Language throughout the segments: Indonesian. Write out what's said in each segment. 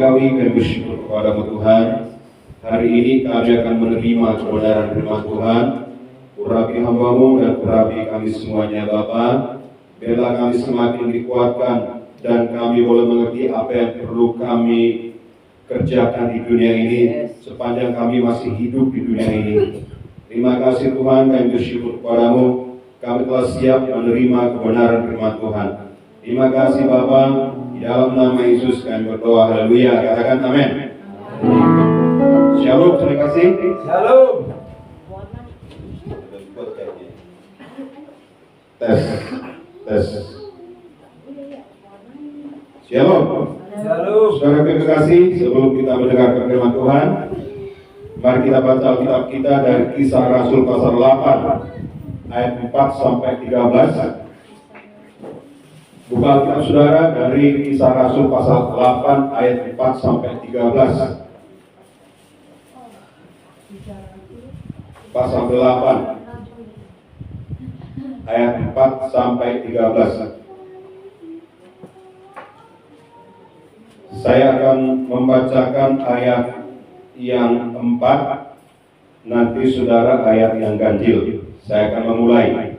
surgawi, kami bersyukur kepadamu Tuhan. Hari ini kami akan menerima kebenaran firman Tuhan. Urapi hambamu dan urapi kami semuanya Bapa. Biarlah kami semakin dikuatkan dan kami boleh mengerti apa yang perlu kami kerjakan di dunia ini sepanjang kami masih hidup di dunia ini. Terima kasih Tuhan, kami bersyukur kepadamu. Kami telah siap menerima kebenaran firman Tuhan. Terima kasih Bapa. Di dalam nama Yesus kami berdoa, haleluya. Katakan amin. Shalom, terima kasih. Shalom. Tes. Shalom. Shalom. Saudara terima kasih, sebelum kita mendengarkan firman Tuhan, mari kita baca Alkitab kita dari Kisah Rasul pasal 8 ayat 4 sampai 13. Buka Alkitab saudara dari Kisah Rasul pasal 8 ayat 4 sampai 13. Pasal 8 ayat 4 sampai 13. Saya akan membacakan ayat yang 4, nanti saudara ayat yang ganjil. Saya akan memulai.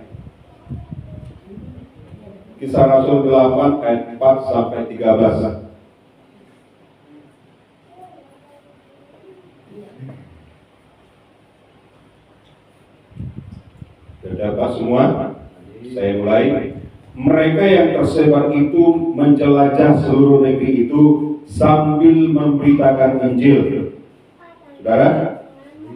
Kisah Rasul 8 ayat 4 sampai 13. Dapat semua? Saya mulai. Mereka yang tersebar itu menjelajah seluruh negeri itu sambil memberitakan Injil. Saudara?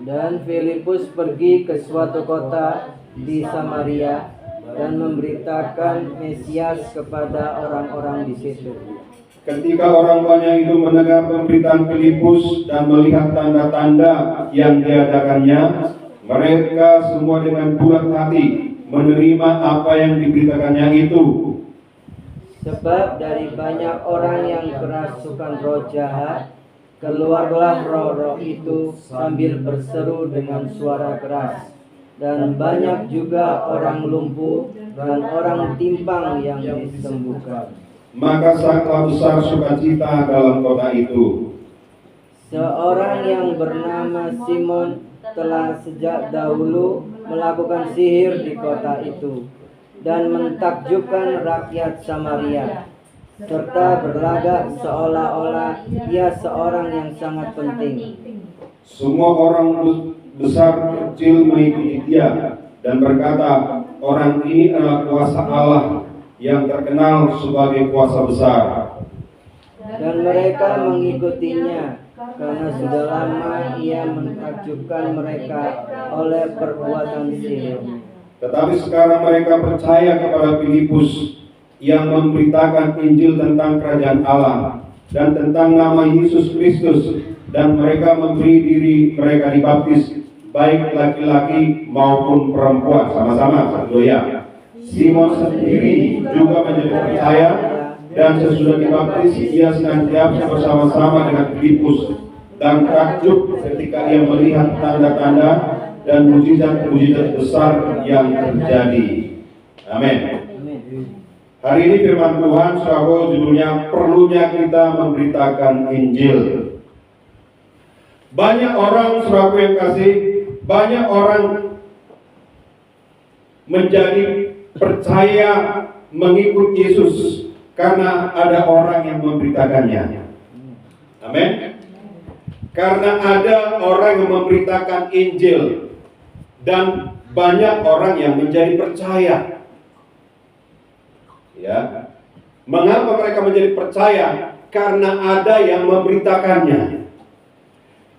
Dan Filipus pergi ke suatu kota di Samaria dan memberitakan Mesias kepada orang-orang di situ. Ketika orang banyak itu mendengar pemberitaan Filipus dan melihat tanda-tanda yang diadakannya, mereka semua dengan bulat hati menerima apa yang diberitakannya itu. Sebab dari banyak orang yang kerasukan roh jahat, keluarlah roh-roh itu sambil berseru dengan suara keras. Dan banyak juga orang lumpuh dan orang timpang yang disembuhkan. Maka sangatlah besar sukacita dalam kota itu. Seorang yang bernama Simon telah sejak dahulu melakukan sihir di kota itu dan mentakjubkan rakyat Samaria, serta berlagak seolah-olah ia seorang yang sangat penting. Semua orang besar kecil mengikuti dia dan berkata, orang ini adalah kuasa Allah yang terkenal sebagai kuasa besar. Dan mereka mengikutinya karena sudah lama ia mentakjubkan mereka oleh perbuatan sihir. Tetapi sekarang mereka percaya kepada Filipus yang memberitakan Injil tentang kerajaan Allah, dan tentang nama Yesus Kristus, dan mereka memberi diri mereka dibaptis, baik laki-laki maupun perempuan. Sama-sama, haleluya. Simon sendiri juga menjadi percaya, dan sesudah dibaptis ia senantiasa bersama-sama dengan Filipus, dan takjub ketika ia melihat tanda-tanda dan mujizat-mujizat besar yang terjadi. Amin. Hari ini firman Tuhan, saudara, judulnya perlunya kita memberitakan Injil. Banyak orang, saudara yang kasih, banyak orang menjadi percaya mengikut Yesus karena ada orang yang memberitakannya. Amin. Karena ada orang yang memberitakan Injil, dan banyak orang yang menjadi percaya. Ya. Mengapa mereka menjadi percaya? Karena ada yang memberitakannya.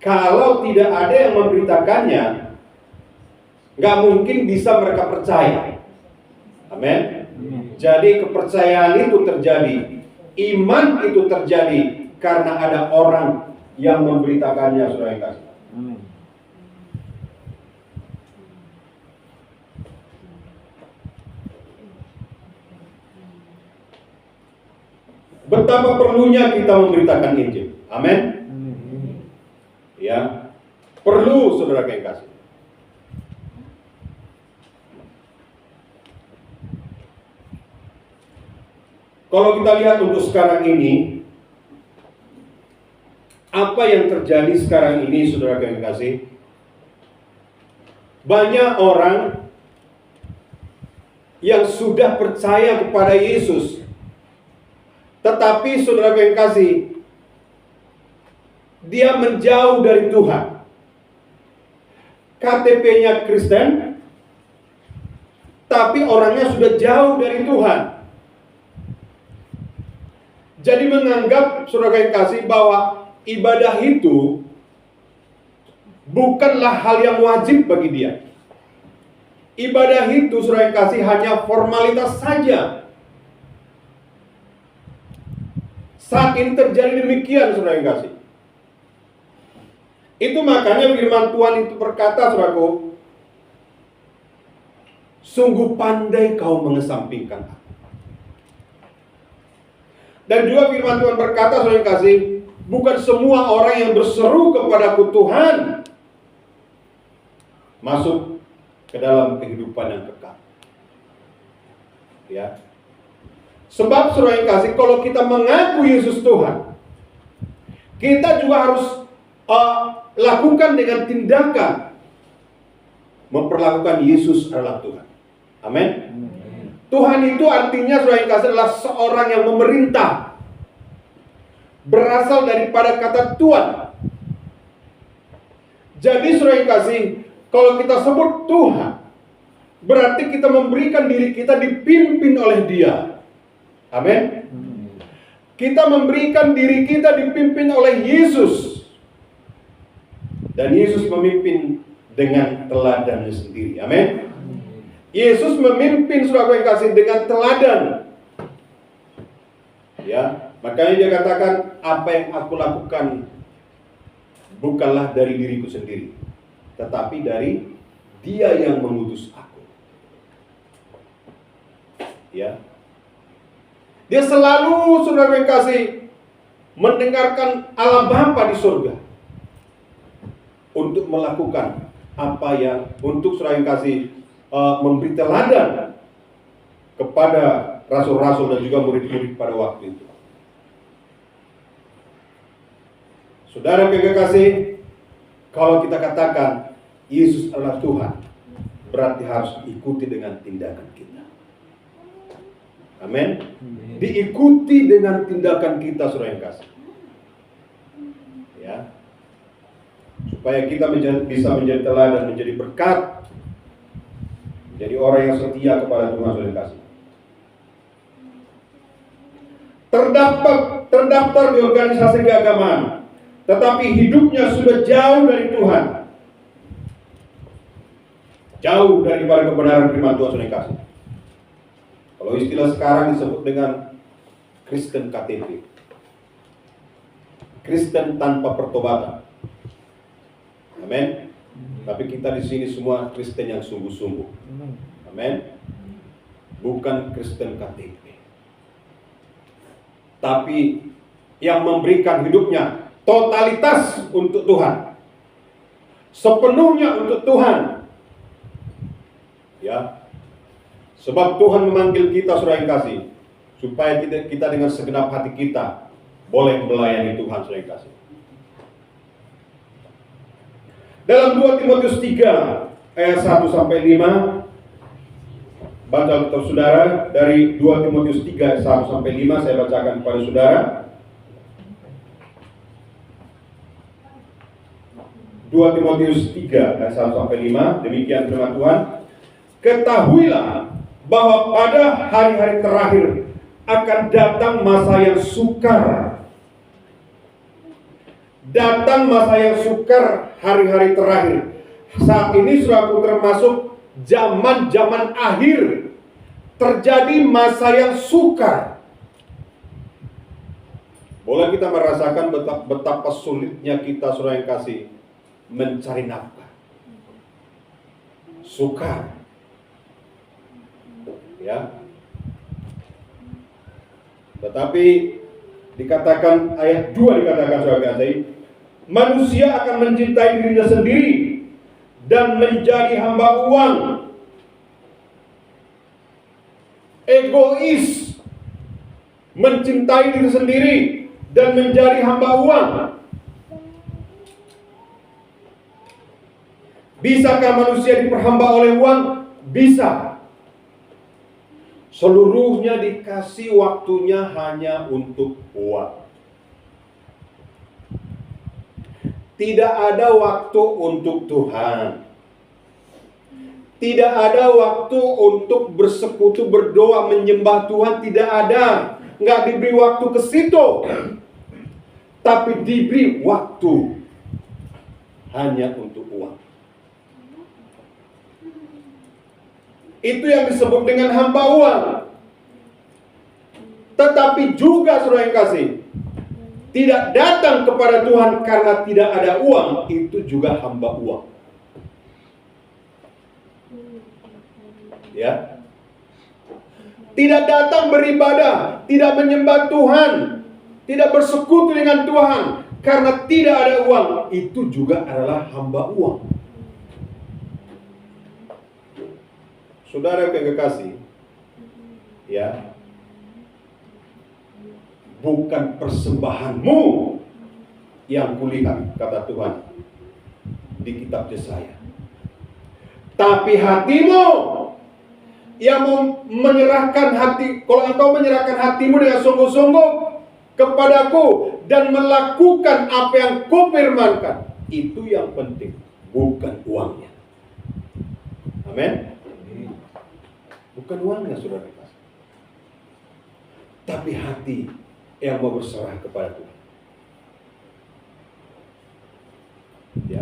Kalau tidak ada yang memberitakannya, nggak mungkin bisa mereka percaya. Amin. Jadi kepercayaan itu terjadi, iman itu terjadi karena ada orang yang memberitakannya, saudara yang kasih. Betapa perlunya kita memberitakan Injil. Amin. Ya, perlu, saudara yang kasih. Kalau kita lihat untuk sekarang ini, apa yang terjadi sekarang ini, saudara yang kasih? Banyak orang yang sudah percaya kepada Yesus, tetapi saudara yang kasih, dia menjauh dari Tuhan. KTP-nya Kristen, tapi orangnya sudah jauh dari Tuhan. Jadi menganggap, saudara yang kasih, bahwa ibadah itu bukanlah hal yang wajib bagi dia. Ibadah itu, saudara yang kasih, hanya formalitas saja. Saat ini terjadi demikian, saudara yang kasih. Itu makanya firman Tuhan itu berkata, saudaraku, sungguh pandai kau mengesampingkan aku. Dan juga firman Tuhan berkata, saudara yang kasih, bukan semua orang yang berseru kepadaku Tuhan masuk ke dalam kehidupan yang kekal. Ya. Sebab, saudara yang kasih, kalau kita mengaku Yesus Tuhan, kita juga harus lakukan dengan tindakan memperlakukan Yesus adalah Tuhan. Amin. Tuhan itu artinya, saudara yang kasih, adalah seorang yang memerintah. Berasal daripada kata Tuhan. Jadi, saudara yang kasih, kalau kita sebut Tuhan, berarti kita memberikan diri kita dipimpin oleh Dia. Amin. Kita memberikan diri kita dipimpin oleh Yesus. Dan Yesus memimpin dengan teladannya sendiri. Amin. Yesus memimpin, saudara yang kasih, dengan teladan. Ya, makanya dia katakan, apa yang aku lakukan bukanlah dari diriku sendiri, tetapi dari Dia yang mengutus aku. Ya. Dia selalu, saudara yang kasih, mendengarkan Allah Bapa di surga untuk melakukan apa yang, untuk, saudara yang kasih, memberi teladan kepada rasul-rasul dan juga murid-murid pada waktu itu. Saudara yang kasih, kalau kita katakan Yesus adalah Tuhan, berarti harus diikuti dengan tindakan kita. Amin. Diikuti dengan tindakan kita, saudara yang kasih. Ya. Supaya kita bisa menjadi teladan, menjadi berkat, jadi orang yang setia kepada Tuhan, saudara yang kasih. Terdaftar di organisasi keagamaan, tetapi hidupnya sudah jauh dari Tuhan, jauh daripada kebenaran firman Tuhan, saudara yang kasih. Kalau istilah sekarang disebut dengan Kristen KTP. Kristen tanpa pertobatan. Amin. Tapi kita di sini semua Kristen yang sungguh-sungguh. Amin. Bukan Kristen KTP. Tapi yang memberikan hidupnya totalitas untuk Tuhan. Sepenuhnya untuk Tuhan. Ya. Sebab Tuhan memanggil kita, saudara yang kasih, supaya kita dengan segenap hati kita boleh melayani Tuhan, saudara yang kasih. Dalam 2 Timotius 3 ayat 1 sampai 5, baca untuk saudara dari 2 Timotius 3 ayat 1 sampai 5, saya bacakan kepada saudara. 2 Timotius 3 ayat 1 sampai 5, demikian firman Tuhan. Ketahuilah bahwa pada hari-hari terakhir akan datang masa yang sukar. Datang masa yang sukar, hari-hari terakhir. Saat ini saudaraku termasuk zaman-zaman akhir. Terjadi masa yang sukar. Boleh kita merasakan betapa sulitnya kita, saudara yang kasih, mencari nafkah. Sukar. Ya. Tetapi dikatakan ayat 2 dikatakan, saudara yang kasih, manusia akan mencintai dirinya sendiri dan menjadi hamba uang, egois, mencintai diri sendiri dan menjadi hamba uang. Bisakah manusia diperhamba oleh uang? Bisa. Seluruhnya dikasih waktunya hanya untuk uang. Tidak ada waktu untuk Tuhan. Tidak ada waktu untuk bersekutu, berdoa, menyembah Tuhan. Tidak ada. Nggak diberi waktu ke situ. Tapi diberi waktu hanya untuk uang. Itu yang disebut dengan hamba uang. Tetapi juga, saudara yang kasih, tidak datang kepada Tuhan karena tidak ada uang, itu juga hamba uang. Ya. Tidak datang beribadah, tidak menyembah Tuhan, tidak bersekutu dengan Tuhan karena tidak ada uang, itu juga adalah hamba uang. Saudara yang kekasih, ya, bukan persembahanmu yang kulihat, kata Tuhan di kitab Yesaya, tapi hatimu yang mau menyerahkan hati. Kalau engkau menyerahkan hatimu dengan sungguh-sungguh kepadaku dan melakukan apa yang kufirmankan, itu yang penting, bukan uangnya. Amin. Bukan uangnya, saudara, tapi hati yang mau berserah kepada Tuhan. Ya.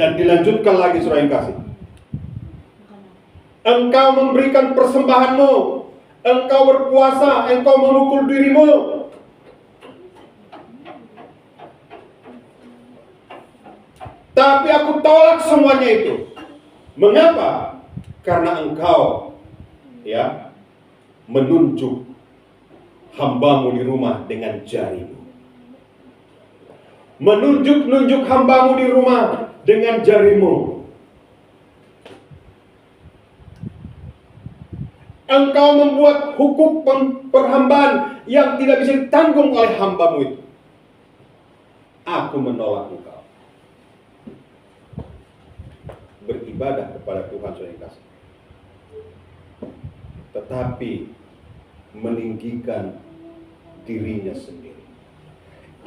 Dan dilanjutkan lagi, saudara yang kasih. Engkau memberikan persembahanmu, engkau berpuasa, engkau memukul dirimu. Tapi aku tolak semuanya itu. Mengapa? Karena engkau, ya, menunjuk hambamu di rumah dengan jarimu. Menunjuk hambamu di rumah dengan jarimu. Engkau membuat hukum perhambaan yang tidak bisa ditanggung oleh hambamu itu. Aku menolak engkau beribadah kepada Tuhan, saudara yang kasih, tetapi meninggikan dirinya sendiri.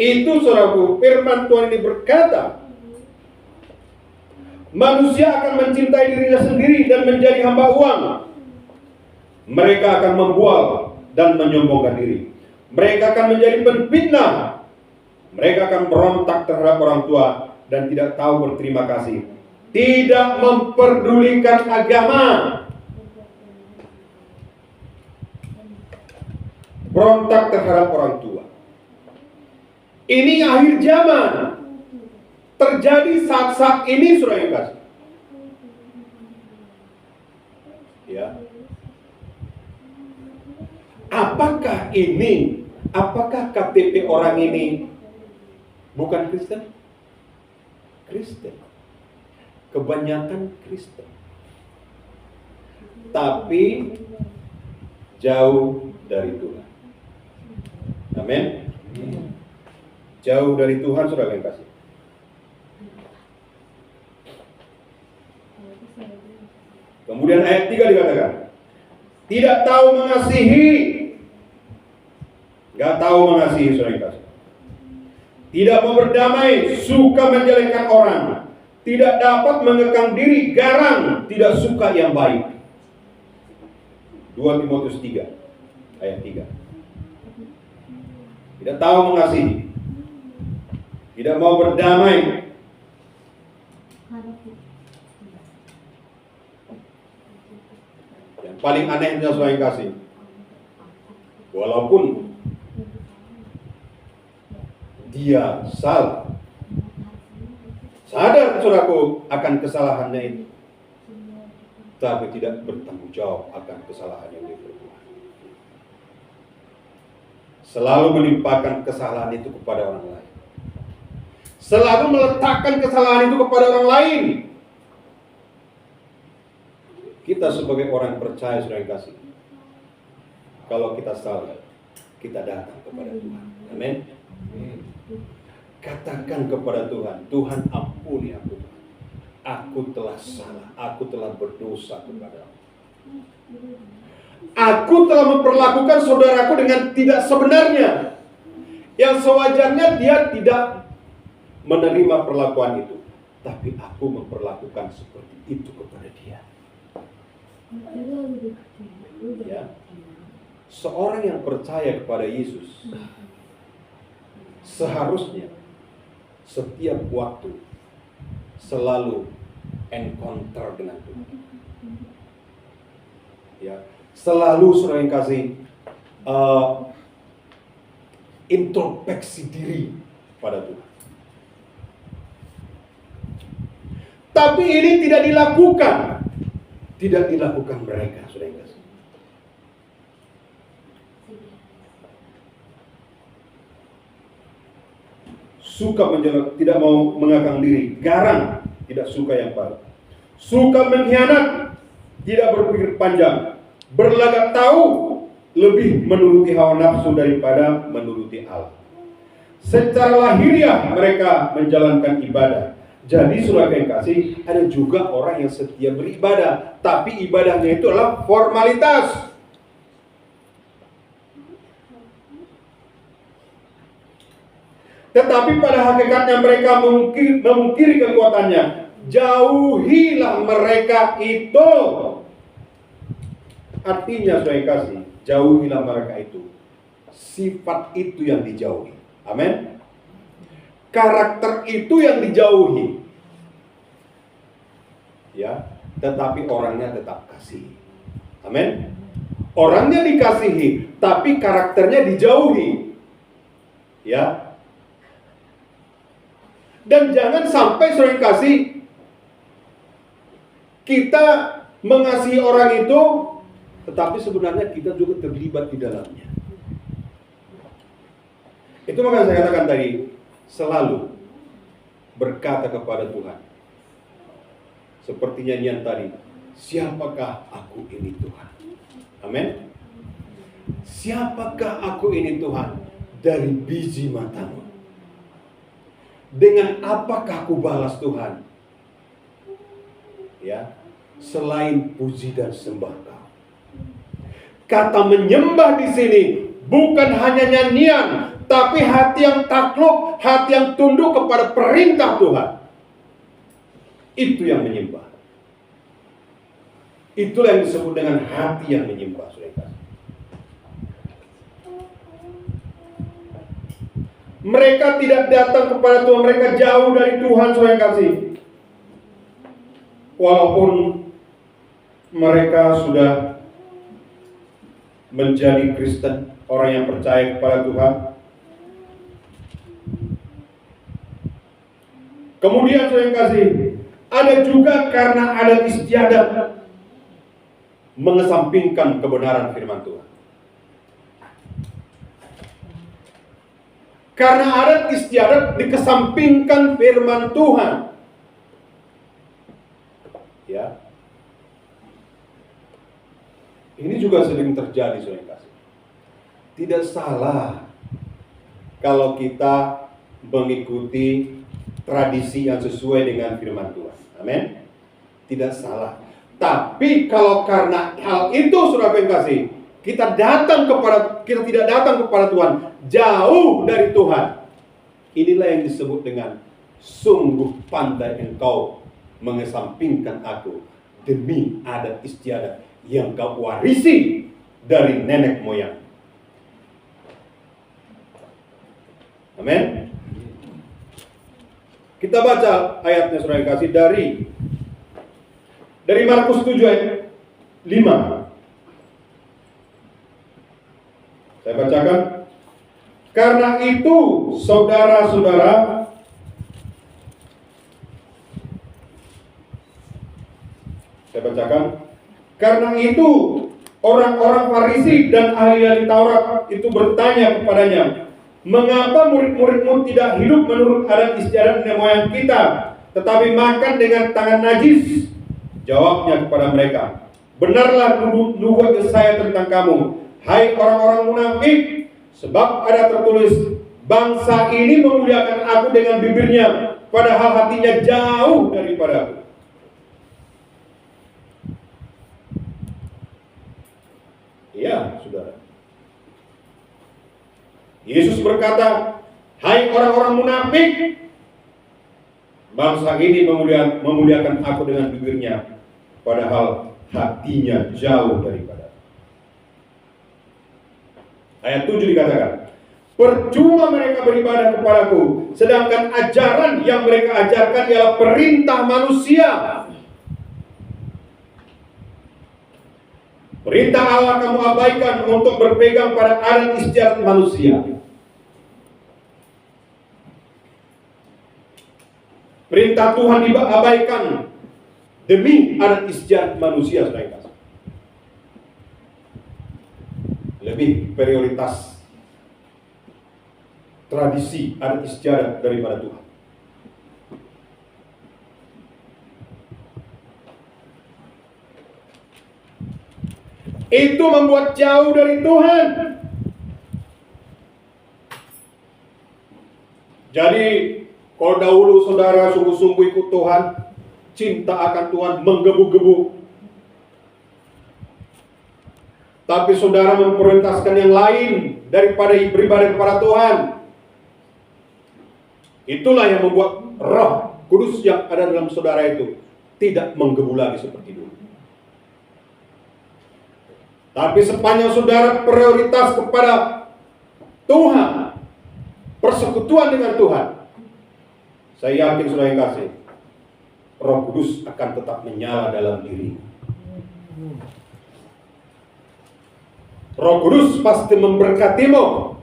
Itu, saudaraku, firman Tuhan ini berkata, manusia akan mencintai dirinya sendiri dan menjadi hamba uang. Mereka akan membual dan menyombongkan diri. Mereka akan menjadi penfitnah. Mereka akan berontak terhadap orang tua dan tidak tahu berterima kasih. Tidak memperdulikan agama. Berontak terhadap orang tua. Ini akhir zaman. Terjadi saat-saat ini, saudara yang kasih. Ya. Apakah KTP orang ini bukan Kristen? Kristen. Kebanyakan Kristen. Tapi jauh dari Tuhan. Amin. Jauh dari Tuhan, saudara yang kasih. Kemudian ayat 3 dikatakan, tidak tahu mengasihi. Gak tahu mengasihi, saudara yang kasih. Tidak mau berdamai, suka menjelekkan orang. Tidak dapat mengekang diri, garang, tidak suka yang baik. 2 Timotius 3 ayat 3. Tidak tahu mengasihi, tidak mau berdamai. Yang paling anehnya, saudara yang kasih, walaupun dia salah, sadar saudaraku akan kesalahannya itu, tapi tidak bertanggung jawab akan kesalahan yang dia perbuat. Selalu melimpahkan kesalahan itu kepada orang lain. Selalu meletakkan kesalahan itu kepada orang lain. Kita sebagai orang percaya, saudara yang kasih, kalau kita salah, kita datang kepada Tuhan. Amin. Katakan kepada Tuhan, Tuhan ampuni aku. Aku telah salah, aku telah berdosa kepadamu. Aku telah memperlakukan saudaraku dengan tidak sebenarnya. Yang sewajarnya dia tidak menerima perlakuan itu. Tapi aku memperlakukan seperti itu kepada dia. Ya. Seorang yang percaya kepada Yesus seharusnya setiap waktu selalu encounter dengan Tuhan. Ya, selalu saudara yang kasih introspeksi diri pada Tuhan. Tapi ini tidak dilakukan mereka, saudara yang kasih. Suka menjelek, tidak mau mengekang diri, garang, tidak suka yang baik. Suka mengkhianat, tidak berpikir panjang, berlagak tahu, lebih menuruti hawa nafsu daripada menuruti Allah. Secara lahiriah mereka menjalankan ibadah. Jadi saudara yang kasih, ada juga orang yang setia beribadah, tapi ibadahnya itu adalah formalitas. Tetapi pada hakikatnya mereka memungkiri kekuatannya. Jauhilah mereka itu. Artinya saya kasih, jauhilah mereka itu. Sifat itu yang dijauhi. Amin. Karakter itu yang dijauhi. Ya, tetapi orangnya tetap kasih. Amin. Orangnya dikasihi, tapi karakternya dijauhi. Ya. Dan jangan sampai saudara kasih kita mengasihi orang itu, tetapi sebenarnya kita juga terlibat di dalamnya. Itu makanya saya katakan tadi, selalu berkata kepada Tuhan, seperti nyanyian tadi, siapakah aku ini Tuhan? Amin. Siapakah aku ini Tuhan? Dari biji matamu. Dengan apakah aku balas Tuhan? Ya, selain puji dan sembah Kau. Kata menyembah di sini bukan hanya nyanyian, tapi hati yang takluk, hati yang tunduk kepada perintah Tuhan. Itu yang menyembah. Itulah yang disebut dengan hati yang menyembah, saudara. Mereka tidak datang kepada Tuhan, mereka jauh dari Tuhan, saudara kasih. Walaupun mereka sudah menjadi Kristen, orang yang percaya kepada Tuhan, Kemudian saudara yang kasih, ada juga karena adat istiadat mengesampingkan kebenaran firman Tuhan. Karena adat istiadat dikesampingkan firman Tuhan. Ya. Ini juga sering terjadi, saudara yang kasih. Tidak salah kalau kita mengikuti tradisi yang sesuai dengan firman Tuhan. Amin. Tidak salah. Tapi kalau karena hal itu, saudara yang kasih, kita tidak datang kepada Tuhan, jauh dari Tuhan. Inilah yang disebut dengan sungguh pandai engkau mengesampingkan aku demi adat istiadat yang kau warisi dari nenek moyang. Amin. Kita baca ayatnya, saudara yang kasih, dari Markus 7 ayat 5. Saya bacakan. Karena itu, saudara-saudara, saya bacakan. Karena itu, orang-orang Farisi dan ahli Taurat itu bertanya kepadanya, mengapa murid-muridmu tidak hidup menurut adat istiadat nenek moyang kita, tetapi makan dengan tangan najis? Jawabnya kepada mereka, benarlah nubuat Yesaya tentang kamu, hai orang-orang munafik, sebab ada tertulis, bangsa ini memuliakan aku dengan bibirnya, padahal hatinya jauh daripada aku. Iya, saudara. Yesus berkata, hai orang-orang munafik, bangsa ini memuliakan aku dengan bibirnya, padahal hatinya jauh daripada. Ayat 7 dikatakan, percuma mereka beribadah kepadaku, sedangkan ajaran yang mereka ajarkan ialah perintah manusia. Perintah Allah kamu abaikan untuk berpegang pada adat istiadat manusia. Perintah Tuhan diabaikan demi adat istiadat manusia, saudara. Lebih prioritas tradisi adat istiadat daripada Tuhan. Itu membuat jauh dari Tuhan. Jadi kalau dahulu saudara sungguh-sungguh ikut Tuhan, cinta akan Tuhan menggebu-gebu, tapi saudara memprioritaskan yang lain daripada beribadah kepada Tuhan, itulah yang membuat Roh Kudus yang ada dalam saudara itu tidak menggebu lagi seperti dulu. Tapi sepanjang saudara prioritas kepada Tuhan, persekutuan dengan Tuhan, saya yakin saudara yang kasih, Roh Kudus akan tetap menyala dalam diri. Roh Kudus pasti memberkatimu.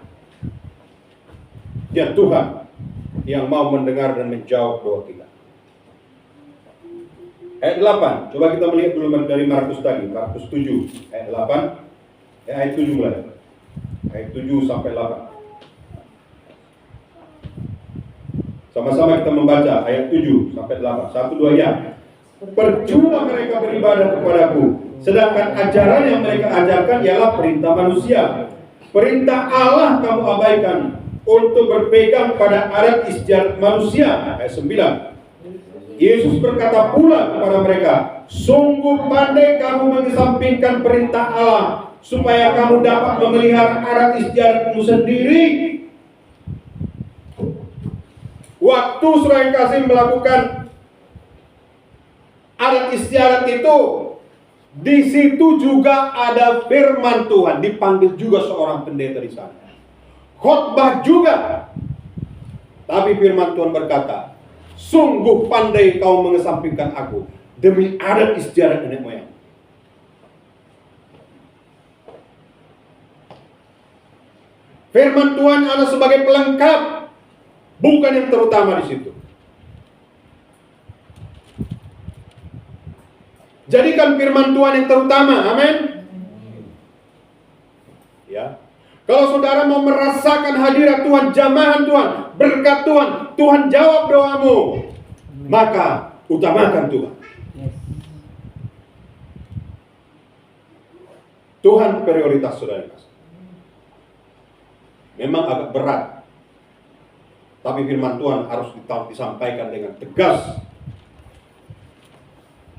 Dia Tuhan yang mau mendengar dan menjawab doa kita. Ayat 8, coba kita melihat dulu dari Markus tadi, Markus 7, ayat 8, ayat 7 mulai. Ayat 7 sampai 8. Sama-sama kita membaca ayat 7 sampai 8. 1, 2 ya. Percuma mereka beribadah kepadaku, sedangkan ajaran yang mereka ajarkan ialah perintah manusia. Perintah Allah kamu abaikan untuk berpegang pada adat istiadat manusia. Ayat 9. Yesus berkata pula kepada mereka, sungguh pandai kamu mengesampingkan perintah Allah, supaya kamu dapat memelihara adat istiadatmu sendiri. Waktu saudara yang kasih melakukan adat istiadat itu, di situ juga ada firman Tuhan. Dipanggil juga seorang pendeta di sana, khotbah juga. Tapi firman Tuhan berkata, sungguh pandai kau mengesampingkan aku demi adat istiadat nenek moyang. Firman Tuhan adalah sebagai pelengkap, bukan yang terutama di situ. Jadikan firman Tuhan yang terutama. Amin. Ya. Kalau saudara mau merasakan hadirat Tuhan, jamahan Tuhan, berkat Tuhan, Tuhan jawab doamu, maka utamakan Tuhan. Tuhan prioritas saudara. Memang agak berat, tapi firman Tuhan harus disampaikan dengan tegas,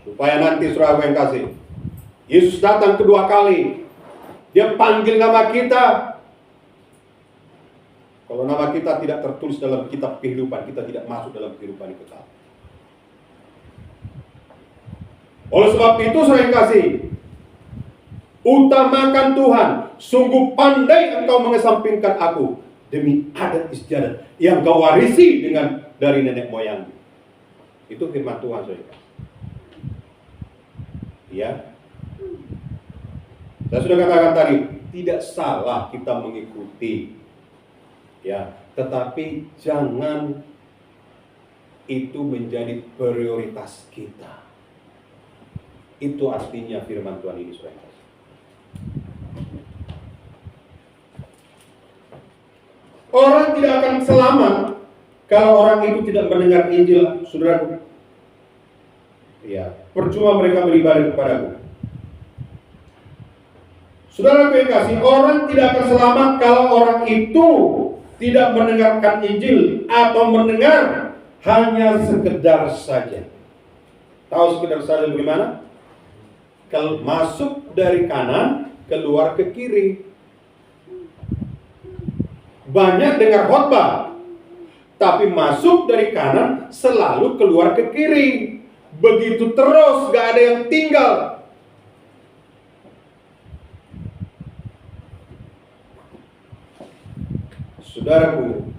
supaya nanti saudara yang kasih, Yesus datang kedua kali, Dia panggil nama kita. Kalau nama kita tidak tertulis dalam kitab kehidupan, kita tidak masuk dalam kehidupan yang kekal. Oleh sebab itu saudara yang kasih, utamakan Tuhan. Sungguh pandai engkau mengesampingkan aku demi adat istiadat yang kau warisi dari nenek moyangmu. Itu firman Tuhan saudara. Ya. Saya sudah katakan tadi, tidak salah kita mengikuti, ya, tetapi jangan itu menjadi prioritas kita. Itu artinya firman Tuhan ini, saudara. Orang tidak akan selamat kalau orang itu tidak mendengar Injil, saudara. Ya, percuma mereka beribadah kepadaku. Saudara yang kasih, orang tidak akan selamat kalau orang itu tidak mendengarkan Injil atau mendengar hanya sekedar saja. Tahu sekedar saja bagaimana? Kalau masuk dari kanan, keluar ke kiri. Banyak dengar khotbah, tapi masuk dari kanan selalu keluar ke kiri. Begitu terus, gak ada yang tinggal. Saudaraku,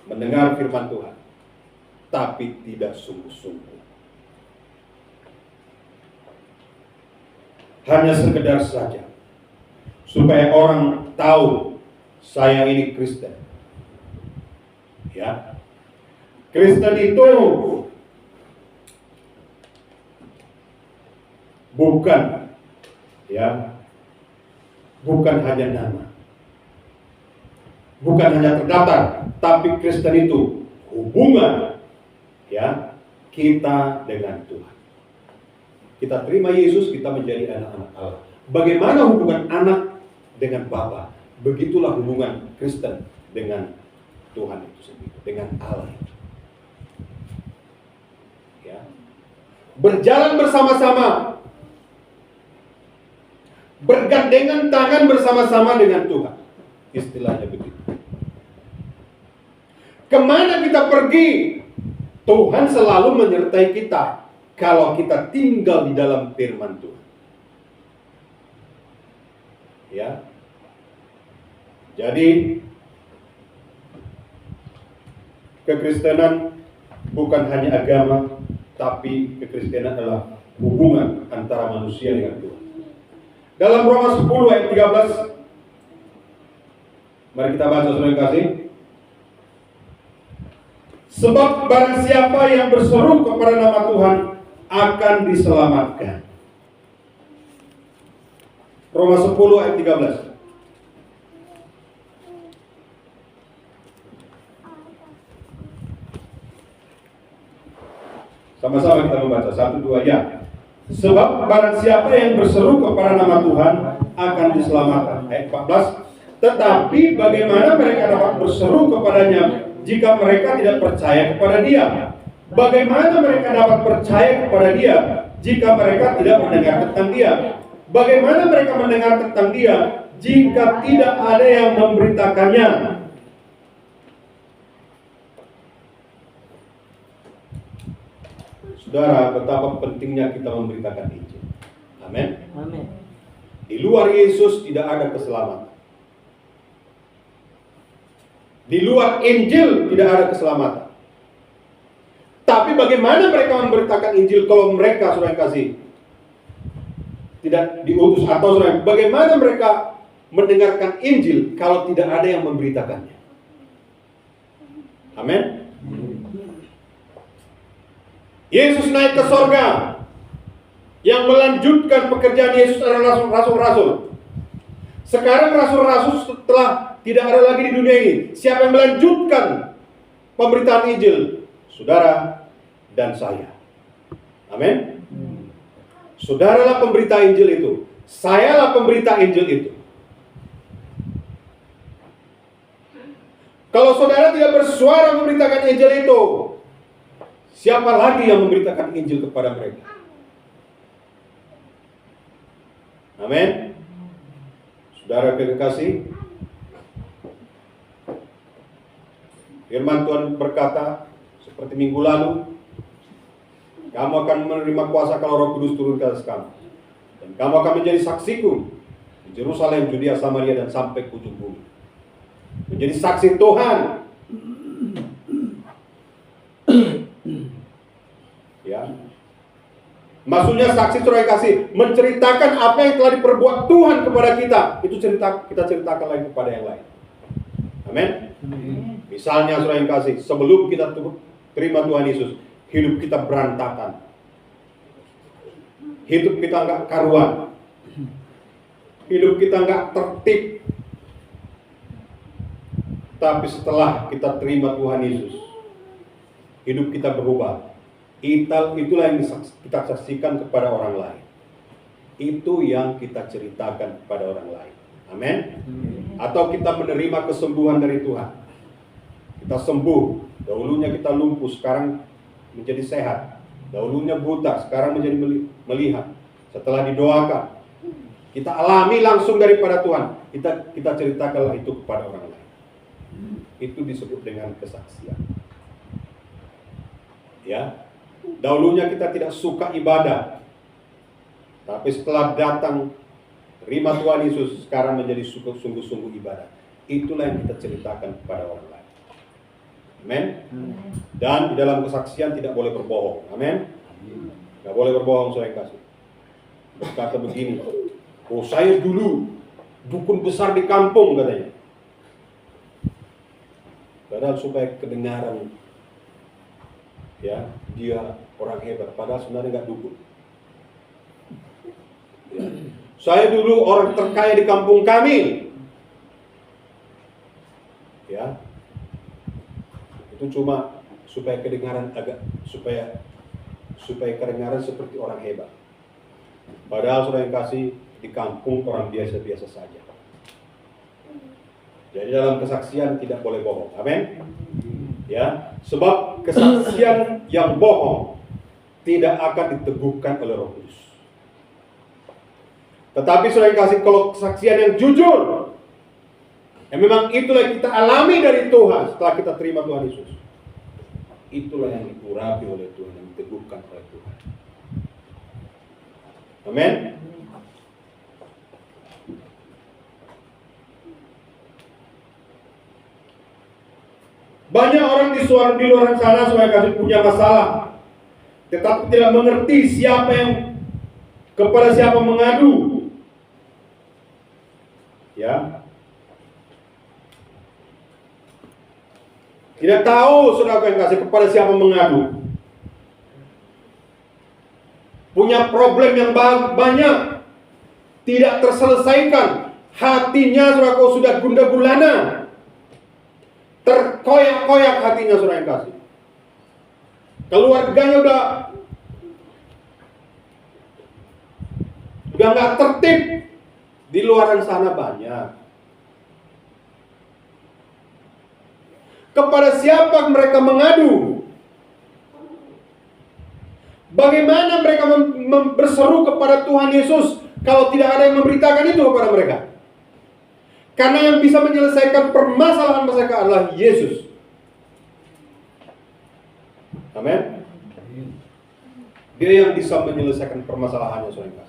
mendengar firman Tuhan, tapi tidak sungguh-sungguh. Hanya sekedar saja, supaya orang tahu saya ini Kristen. Ya, Kristen itu bukan, ya, bukan hanya nama. Bukan hanya terdaftar, tapi Kristen itu hubungan, ya, kita dengan Tuhan. Kita terima Yesus, kita menjadi anak-anak Allah. Bagaimana hubungan anak dengan Bapa? Begitulah hubungan Kristen dengan Tuhan itu sendiri, dengan Allah. Ya. Berjalan bersama-sama, bergandengan tangan bersama-sama dengan Tuhan. Istilahnya begitu. Kemana kita pergi, Tuhan selalu menyertai kita kalau kita tinggal di dalam firman Tuhan. Ya. Jadi kekristenan bukan hanya agama, tapi kekristenan adalah hubungan antara manusia dengan Tuhan. Dalam Roma 10 ayat 13, mari kita baca saudara yang kasih. Sebab barang siapa yang berseru kepada nama Tuhan akan diselamatkan. Roma 10 ayat 13. Sama-sama kita membaca, 1, 2, ya. Sebab barang siapa yang berseru kepada nama Tuhan akan diselamatkan. Ayat 14. Tetapi bagaimana mereka dapat berseru kepadanya jika mereka tidak percaya kepada Dia? Bagaimana mereka dapat percaya kepada Dia jika mereka tidak mendengar tentang Dia? Bagaimana mereka mendengar tentang Dia jika tidak ada yang memberitakannya? Saudara, betapa pentingnya kita memberitakan Injil. Amin. Amin. Di luar Yesus tidak ada keselamatan. Di luar Injil tidak ada keselamatan. Tapi bagaimana mereka memberitakan Injil kalau mereka, saudara yang kasih, tidak diutus? Atau saudara, bagaimana mereka mendengarkan Injil kalau tidak ada yang memberitakannya? Amin. Yesus naik ke sorga. Yang melanjutkan pekerjaan Yesus adalah rasul-rasul. Sekarang rasul-rasul setelah tidak ada lagi di dunia ini. Siapa yang melanjutkan pemberitaan Injil? Saudara dan saya. Amin. Saudaralah pemberita Injil itu. Sayalah pemberita Injil itu. Kalau saudara tidak bersuara memberitakan Injil itu, siapa lagi yang memberitakan Injil kepada mereka? Amin. Saudara kekasih, firman Tuhan berkata seperti minggu lalu, kamu akan menerima kuasa kalau Roh Kudus turun ke atas kamu, dan kamu akan menjadi saksiku di Yerusalem, Judea, Samaria, dan sampai ke ujung bumi. Menjadi saksi Tuhan. Ya. Maksudnya saksi saudara kasih, menceritakan apa yang telah diperbuat Tuhan kepada kita. Itu kita ceritakan lagi kepada yang lain. Amin. Misalnya saudara yang kasih, sebelum kita terima Tuhan Yesus, hidup kita berantakan. Hidup kita enggak karuan. Hidup kita enggak tertib. Tapi setelah kita terima Tuhan Yesus, hidup kita berubah. Itulah yang kita saksikan kepada orang lain. Itu yang kita ceritakan kepada orang lain. Amin. Atau kita menerima kesembuhan dari Tuhan. Kita sembuh. Dahulunya kita lumpuh, sekarang menjadi sehat. Dahulunya buta, sekarang menjadi melihat. Setelah didoakan, kita alami langsung daripada Tuhan. Kita ceritakanlah itu kepada orang lain. Itu disebut dengan kesaksian. Ya, dahulunya kita tidak suka ibadah, tapi setelah datang terima Tuhan Yesus, sekarang menjadi sungguh-sungguh ibadah. Itulah yang kita ceritakan kepada orang lain. Amin. Dan di dalam kesaksian tidak boleh berbohong. Amin. Tidak boleh berbohong, saudara kasih. Berkata begini, oh saya dulu dukun besar di kampung katanya. Padahal supaya kedengaran, ya, dia orang hebat. Padahal sebenarnya nggak dukun. Ya. Saya dulu orang terkaya di kampung kami. Ya, itu cuma supaya kedengaran supaya kedengaran seperti orang hebat. Padahal saudara yang kasih, di kampung orang biasa-biasa saja. Jadi dalam kesaksian tidak boleh bohong. Amin. Ya, sebab kesaksian yang bohong tidak akan diteguhkan oleh Roh Kudus. Tetapi saudara yang kasih, kalau kesaksian yang jujur, yang memang itulah yang kita alami dari Tuhan setelah kita terima Tuhan Yesus, itulah yang diurapi oleh Tuhan, yang diteguhkan oleh Tuhan. Amin. Banyak orang di luar sana supaya kasih punya masalah, tetapi tidak mengerti kepada siapa mengadu. Ya, tidak tahu saudara yang kasih kepada siapa mengadu. Punya problem yang banyak, tidak terselesaikan. Hatinya saudara sudah gundah gulana, terkoyak-koyak hatinya saudara yang kasih. Keluarganya udah nggak tertib. Di luaran sana banyak. Kepada siapa mereka mengadu? Bagaimana mereka berseru kepada Tuhan Yesus kalau tidak ada yang memberitakan itu kepada mereka? Karena yang bisa menyelesaikan permasalahan mereka adalah Yesus. Amin. Dia yang bisa menyelesaikan permasalahannya, saudara.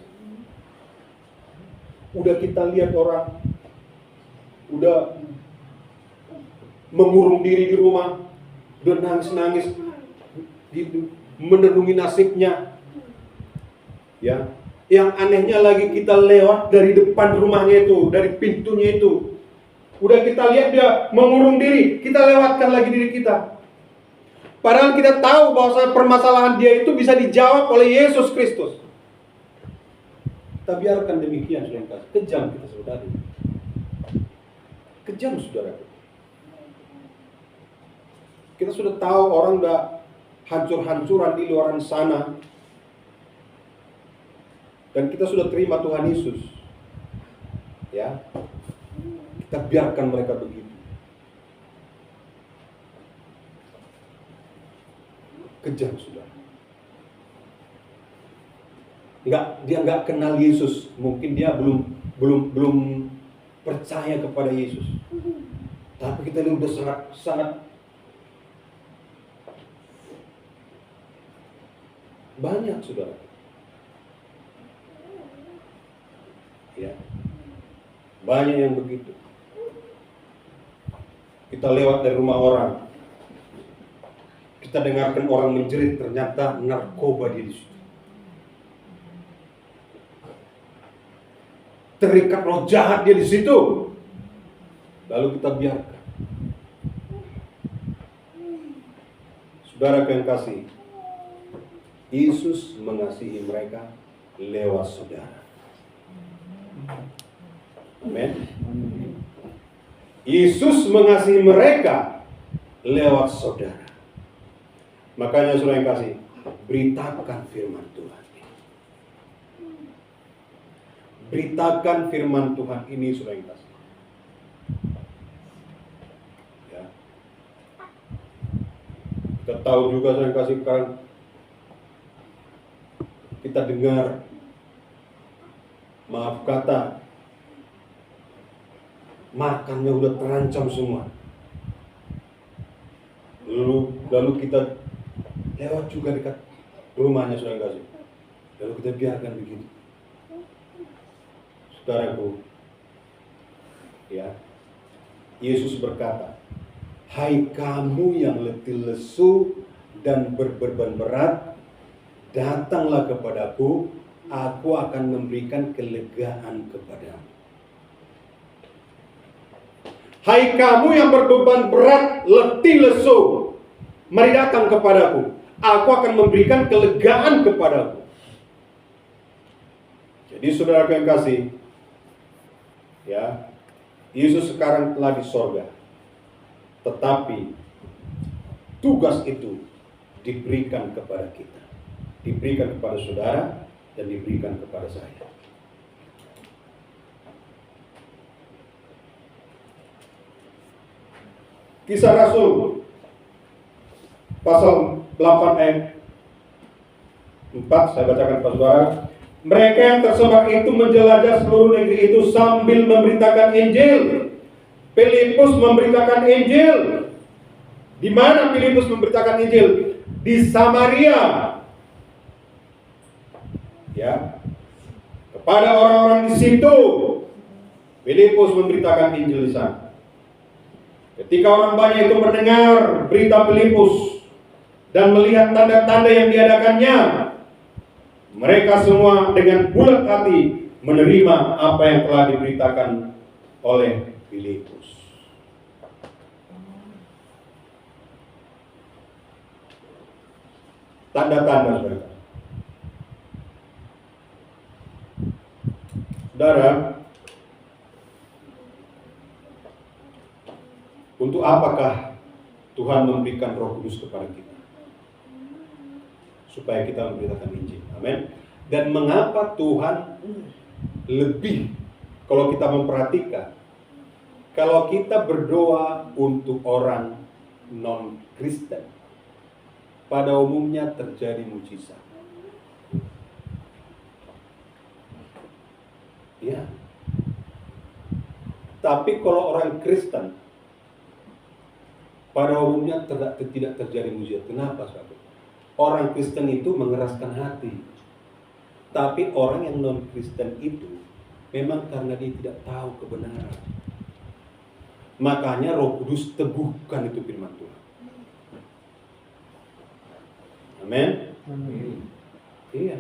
Udah kita lihat orang udah mengurung diri di rumah, udah nangis-nangis gitu, menenungi nasibnya. Ya, yang anehnya lagi kita lewat dari depan rumahnya itu, dari pintunya itu, udah kita lihat dia mengurung diri, kita lewatkan lagi diri kita. Padahal kita tahu bahwa permasalahan dia itu bisa dijawab oleh Yesus Kristus. Kita biarkan demikian, saudara. Kejam kita, saudara. Kejam, saudara. Kita sudah tahu orang udah hancur-hancuran di luar sana. Dan kita sudah terima Tuhan Yesus. Ya. Kita biarkan mereka begitu. Kejam, saudara. Dia nggak kenal Yesus. Mungkin dia belum percaya kepada Yesus. Tapi kita ini udah sangat banyak, saudara. Ya. Banyak yang begitu. Kita lewat dari rumah orang, kita dengarkan orang menjerit, ternyata narkoba dia di situ. Terikat roh jahat dia di situ. Lalu kita biarkan. Saudara yang kasih, Yesus mengasihi mereka lewat saudara. Amin. Yesus mengasihi mereka lewat saudara. Makanya saudara yang kasih, beritakan firman Tuhan. Beritakan firman Tuhan ini, saudara yang kasih. Ya. Kita tahu juga, saudara yang kasih, kan kita dengar, maaf kata, makannya udah terancam semua. Lalu kita lewat juga dekat rumahnya, saudara yang kasih. Lalu kita biarkan begitu. Saudaraku, ya, Yesus berkata, hai kamu yang letih lesu dan berbeban berat, datanglah kepadaku, aku akan memberikan kelegaan kepadamu. Hai kamu yang berbeban berat, letih lesu, mari datang kepadaku, aku akan memberikan kelegaan kepadamu. Jadi saudara yang kasih, ya, Yesus sekarang telah di sorga. Tetapi tugas itu diberikan kepada kita, diberikan kepada saudara, dan diberikan kepada saya. Kisah Rasul pasal 8 ayat 4, saya bacakan kepada saudara. Mereka yang tersebar itu menjelajah seluruh negeri itu sambil memberitakan Injil. Filipus memberitakan Injil. Di mana Filipus memberitakan Injil? Di Samaria. Ya. Kepada orang-orang di situ, Filipus memberitakan Injil di sana. Ketika orang banyak itu mendengar berita Filipus dan melihat tanda-tanda yang diadakannya, mereka semua dengan bulat hati menerima apa yang telah diberitakan oleh Filipus. Tanda-tanda, saudara. Saudara, untuk apakah Tuhan memberikan Roh Kudus kepada kita? Supaya kita memberitakan Injil. Amin. Dan mengapa Tuhan lebih, kalau kita memperhatikan, kalau kita berdoa untuk orang non-Kristen, pada umumnya terjadi mujizat. Ya. Tapi kalau orang Kristen, pada umumnya tidak terjadi mujizat. Kenapa, saudara? Orang Kristen itu mengeraskan hati. Tapi orang yang non-Kristen itu memang karena dia tidak tahu kebenaran. Makanya Roh Kudus teguhkan itu firman Tuhan. Amin. Iya.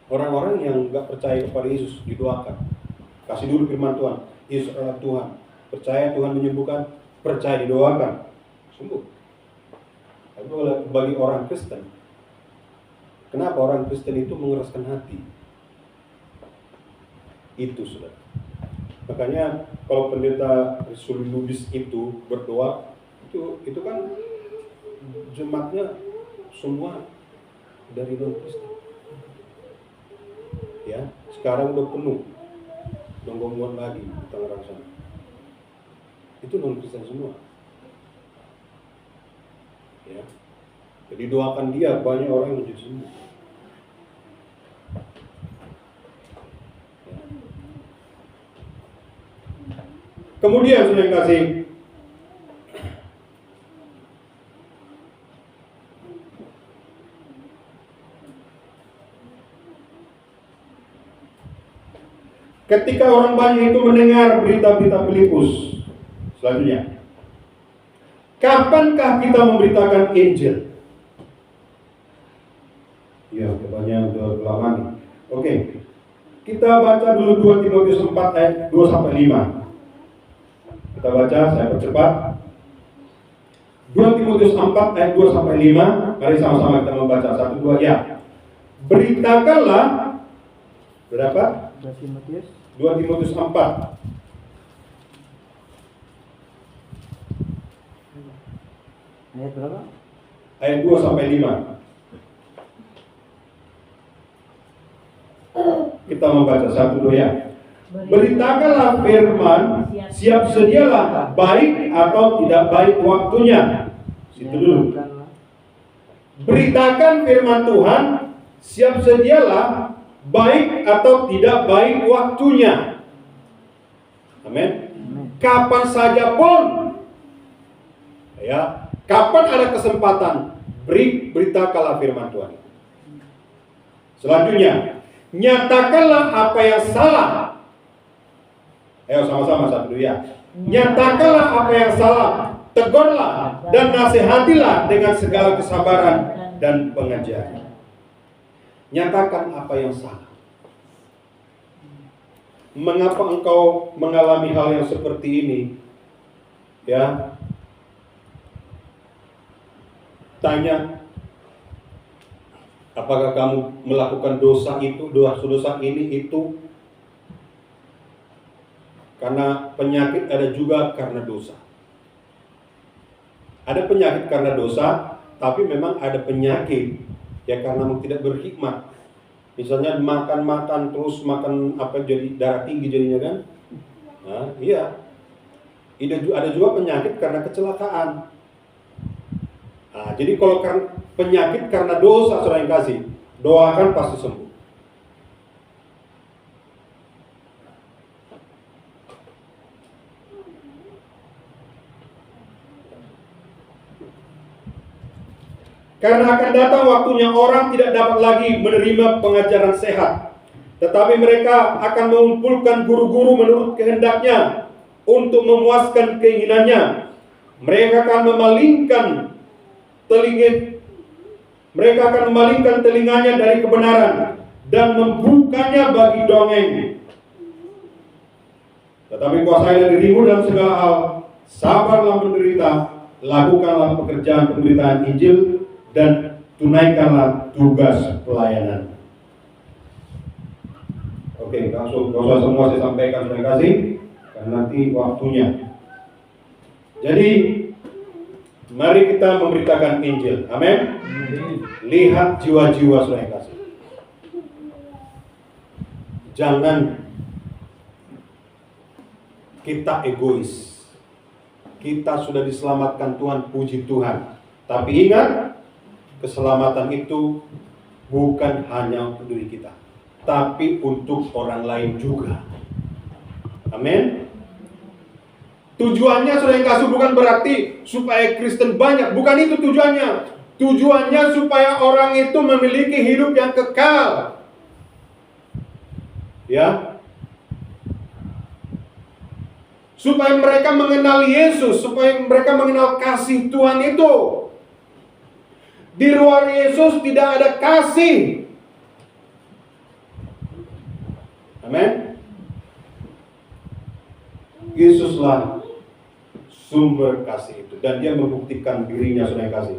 Orang-orang yang nggak percaya kepada Yesus didoakan, kasih dulu firman Tuhan. Yesus adalah Tuhan. Percaya Tuhan menyembuhkan, percaya didoakan, sembuh. Tapi bagi orang Kristen, Kenapa orang Kristen itu mengeraskan hati? Itu sudah. Makanya kalau pendeta Sul Lubis itu berdoa, itu kan jemaatnya semua dari non Kristen. Ya, sekarang udah penuh, udah nggak muat lagi di Tangerang sana. Itu non Kristen semua. Ya, jadi doakan dia, banyak orang yang menjadi sembuh. Kemudian sudah kasih ketika orang banyak itu mendengar berita-berita Filipus, selanjutnya, kapankah kita memberitakan Injil? Ya, banyak udah lama nih. Oke, kita baca dulu 2 Timotius 4 ayat 2 sampai 5. Kita baca, saya percepat. 2 Timotius 4 ayat 2 sampai 5. Mari sama-sama kita membaca 1 2 ya. Beritakanlah berapa? 2 Timotius 2 Timotius 4 ayat berapa? ayat 2 sampai 5. Kita membaca 1 2 ya. Beritakanlah firman, siap sedialah, baik atau tidak baik waktunya. Situ dulu. Beritakan firman Tuhan, siap sedialah, baik atau tidak baik waktunya. Amin. Kapan saja pun, ya, kapan ada kesempatan, beritakanlah firman Tuhan. Selanjutnya, nyatakanlah apa yang salah. Ayo sama-sama 1 2 ya. Nyatakanlah apa yang salah, tegurlah dan nasihatilah dengan segala kesabaran dan pengajaran. Nyatakan apa yang salah. Mengapa engkau mengalami hal yang seperti ini? Ya. Tanya, apakah kamu melakukan dosa itu, dosa ini itu karena penyakit, ada juga karena dosa. Ada penyakit karena dosa, tapi memang ada penyakit ya karena tidak berhikmat. Misalnya makan terus makan apa jadi darah tinggi jadinya kan? Nah, iya. Ada juga penyakit karena kecelakaan. Nah, jadi kalau penyakit karena dosa, saudara yang kasih, doakan pasti sembuh. Karena akan datang waktunya orang tidak dapat lagi menerima pengajaran sehat, tetapi mereka akan mengumpulkan guru-guru menurut kehendaknya untuk memuaskan keinginannya. Mereka akan memalingkan telinganya dari kebenaran dan membukanya bagi dongeng. Tetapi kuasailah dirimu dalam segala hal, sabarlah menderita, lakukanlah pekerjaan pemberitaan Injil, dan tunaikanlah tugas pelayanan. Oke, langsung gak usah semua saya sampaikan, terima kasih, karena nanti waktunya. Jadi, mari kita memberitakan Injil. Amin. Lihat jiwa-jiwa, saudara yang kasih. Jangan kita egois. Kita sudah diselamatkan Tuhan, puji Tuhan. Tapi ingat, keselamatan itu bukan hanya untuk diri kita, tapi untuk orang lain juga. Amin. Tujuannya, saudara yang kasih, bukan berarti supaya Kristen banyak, bukan itu tujuannya. Tujuannya supaya orang itu memiliki hidup yang kekal. Ya. Supaya mereka mengenal Yesus, supaya mereka mengenal kasih Tuhan itu. Di luar Yesus tidak ada kasih. Amin. Yesuslah sumber kasih itu, dan dia membuktikan dirinya, saudara yang kasih.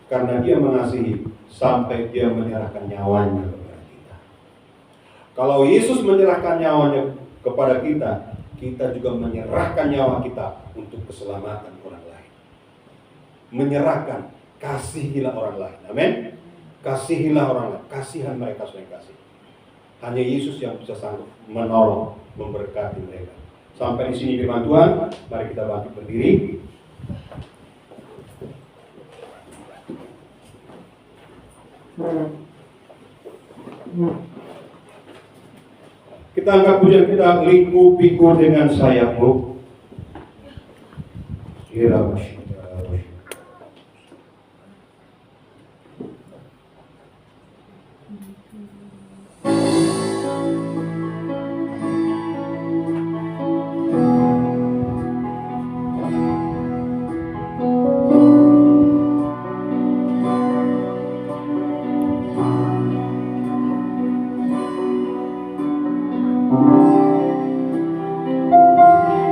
karena Dia mengasihi sampai Dia menyerahkan nyawanya kepada kita. Kalau Yesus menyerahkan nyawanya kepada kita, kita juga menyerahkan nyawa kita untuk keselamatan orang lain. Menyerahkan, kasihilah orang lain. Amin. Kasihilah orang lain, kasihan mereka yang kasih. Hanya Yesus yang bisa sanggup menolong, memberkati mereka. Sampai di sini firman Tuhan. Mari kita bangkit berdiri. Kita angkat pujian kita, lingkupiku dengan sayapmu.